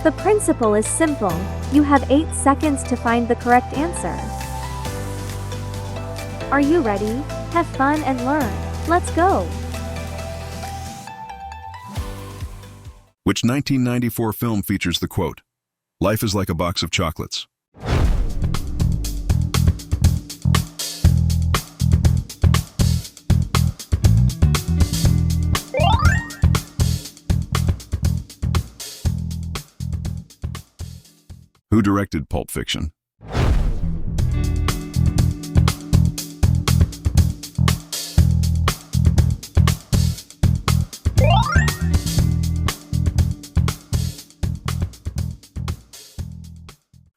The principle is simple. You have 8 seconds to find the correct answer. Are you ready? Have fun and learn. Let's go! Which 1994 film features the quote, "Life is like a box of chocolates"? Who directed Pulp Fiction?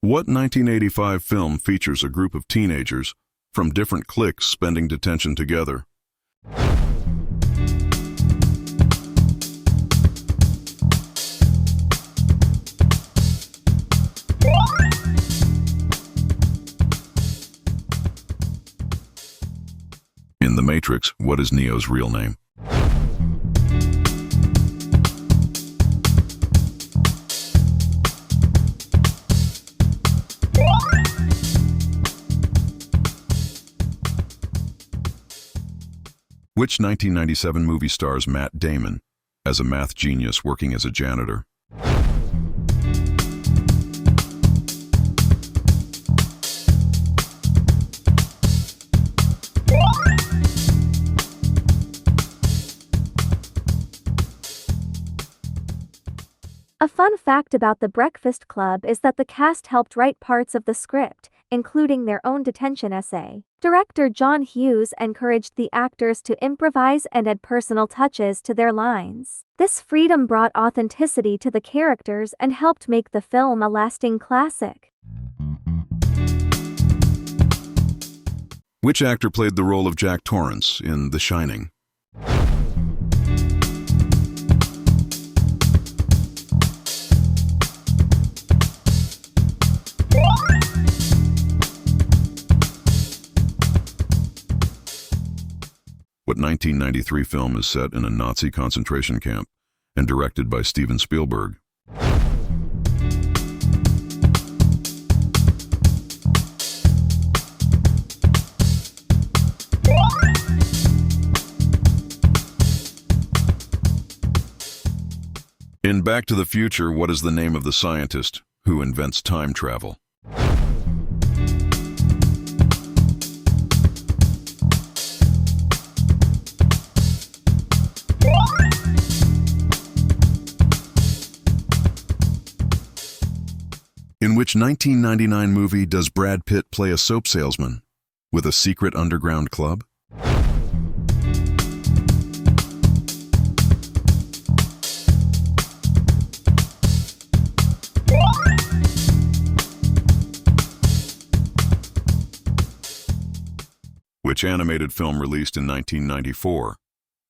What 1985 film features a group of teenagers from different cliques spending detention together? In The Matrix, what is Neo's real name? Which 1997 movie stars Matt Damon as a math genius working as a janitor? A fun fact about The Breakfast Club is that the cast helped write parts of the script, including their own detention essay. Director John Hughes encouraged the actors to improvise and add personal touches to their lines. This freedom brought authenticity to the characters and helped make the film a lasting classic. Which actor played the role of Jack Torrance in The Shining? What 1993 film is set in a Nazi concentration camp and directed by Steven Spielberg? In Back to the Future, what is the name of the scientist who invents time travel? In which 1999 movie does Brad Pitt play a soap salesman with a secret underground club? Which animated film released in 1994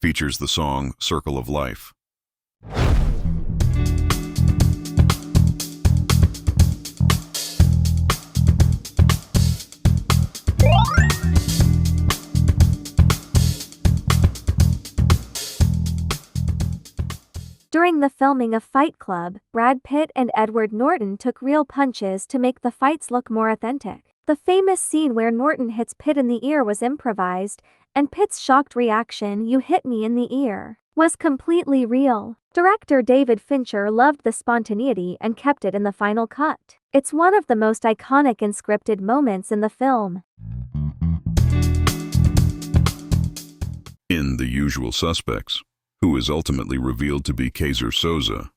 features the song Circle of Life? During the filming of Fight Club, Brad Pitt and Edward Norton took real punches to make the fights look more authentic. The famous scene where Norton hits Pitt in the ear was improvised, and Pitt's shocked reaction, "You hit me in the ear," was completely real. Director David Fincher loved the spontaneity and kept it in the final cut. It's one of the most iconic and scripted moments in the film. In The Usual Suspects, who is ultimately revealed to be Kaiser Soze?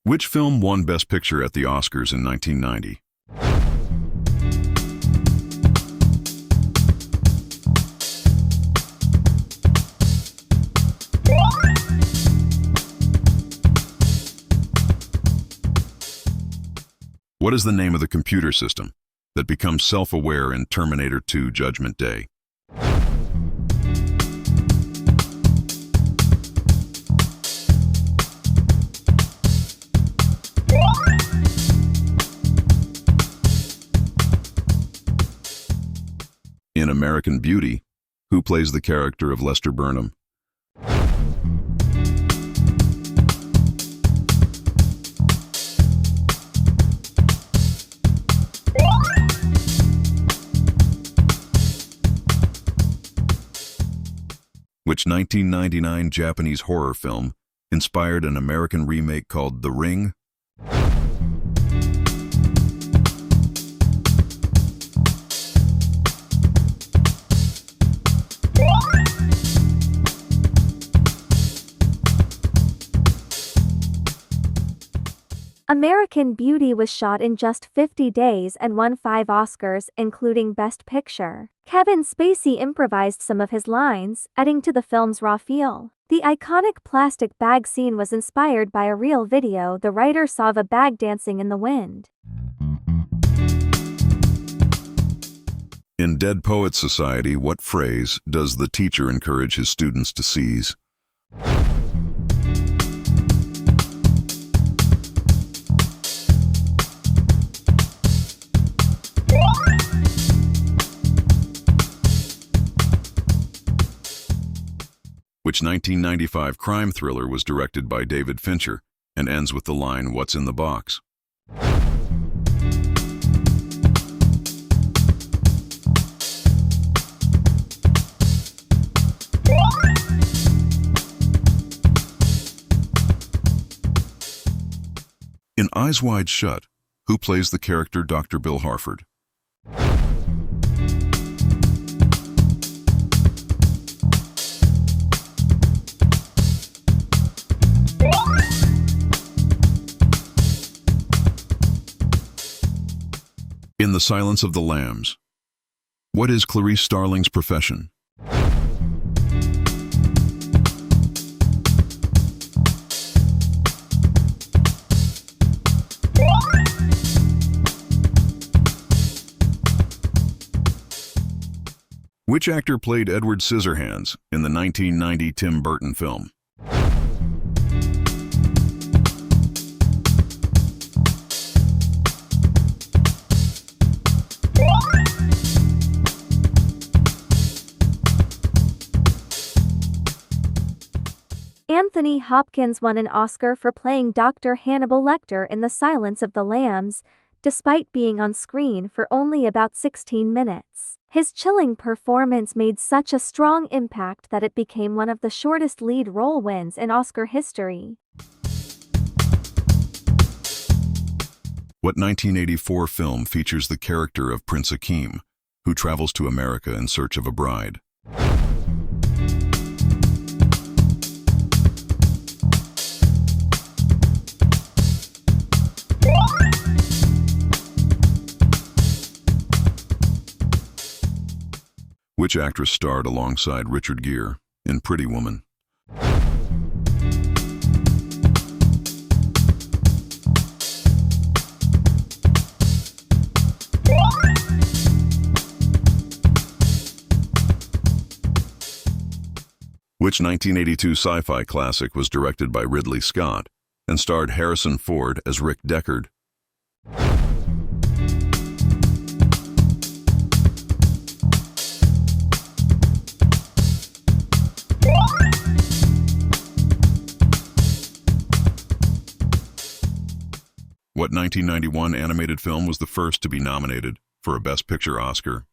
Which film won Best Picture at the Oscars in 1990? What is the name of the computer system that becomes self-aware in Terminator 2: Judgment Day? In American Beauty, who plays the character of Lester Burnham? Which 1999 Japanese horror film inspired an American remake called The Ring? American Beauty was shot in just 50 days and won 5 Oscars, including Best Picture. Kevin Spacey improvised some of his lines, adding to the film's raw feel. The iconic plastic bag scene was inspired by a real video the writer saw of a bag dancing in the wind. In Dead Poets Society, what phrase does the teacher encourage his students to seize? Which 1995 crime thriller was directed by David Fincher and ends with the line, "What's in the box?" In Eyes Wide Shut, who plays the character Dr. Bill Harford? In The Silence of the Lambs, what is Clarice Starling's profession? Which actor played Edward Scissorhands in the 1990 Tim Burton film? Anthony Hopkins won an Oscar for playing Dr. Hannibal Lecter in The Silence of the Lambs, despite being on screen for only about 16 minutes. His chilling performance made such a strong impact that it became one of the shortest lead role wins in Oscar history. What 1984 film features the character of Prince Akeem, who travels to America in search of a bride? Which actress starred alongside Richard Gere in Pretty Woman? Which 1982 sci-fi classic was directed by Ridley Scott and starred Harrison Ford as Rick Deckard? What 1991 animated film was the first to be nominated for a Best Picture Oscar?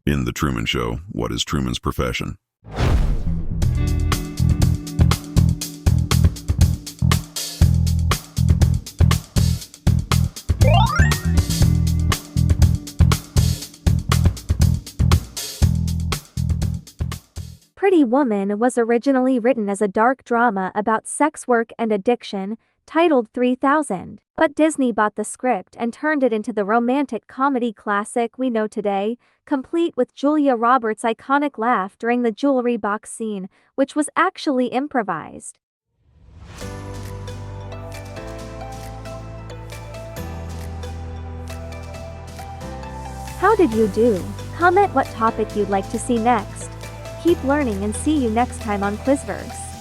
In The Truman Show, what is Truman's profession? Pretty Woman was originally written as a dark drama about sex work and addiction, titled 3000, but Disney bought the script and turned it into the romantic comedy classic we know today, complete with Julia Roberts' iconic laugh during the jewelry box scene, which was actually improvised. How did you do? Comment what topic you'd like to see next. keep learning and see you next time on Quizverse.